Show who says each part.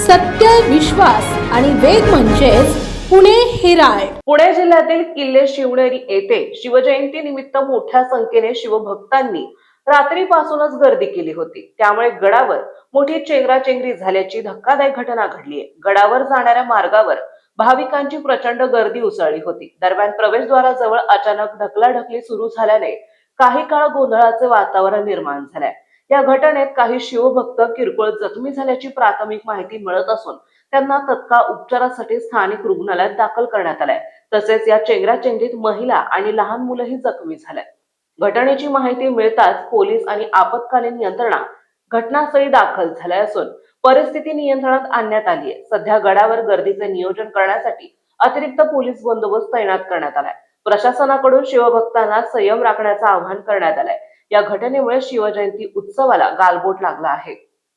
Speaker 1: सत्य, विश्वास आणि वेग म्हणजेच पुणे हेराल्ड.
Speaker 2: पुणे जिल्ह्यातील किल्ले शिवनेरी येथे शिवजयंती निमित्त मोठ्या संख्येने शिवभक्तांनी रात्रीपासूनच गर्दी केली होती. त्यामुळे गडावर मोठी चेंगराचेंगरी झाल्याची धक्कादायक घटना घडली आहे. गडावर जाणाऱ्या मार्गावर भाविकांची प्रचंड गर्दी उसळली होती. दरम्यान प्रवेशद्वाराजवळ अचानक ढकलाढकली सुरू झाल्याने काही काळ गोंधळाचे वातावरण निर्माण झाले. या घटनेत काही शिवभक्त किरकोळ जखमी झाल्याची प्राथमिक माहिती मिळत असून त्यांना तत्काळ उपचारासाठी स्थानिक रुग्णालयात दाखल करण्यात आलंय. तसेच या चेंगराचेंगरीत महिला आणि लहान मुलंही जखमी झालेत. घटनेची माहिती मिळताच पोलीस आणि आपत्कालीन यंत्रणा घटनास्थळी दाखल झाल्या असून परिस्थिती नियंत्रणात आणण्यात आली आहे. सध्या गडावर गर्दीचे नियोजन करण्यासाठी अतिरिक्त पोलीस बंदोबस्त तैनात करण्यात आलाय. प्रशासनाकडून शिवभक्तांना संयम राखण्याचं आवाहन करण्यात आलंय. या घटनेमुळे शिवजयंती उत्सवाला गालबोट लागला आहे.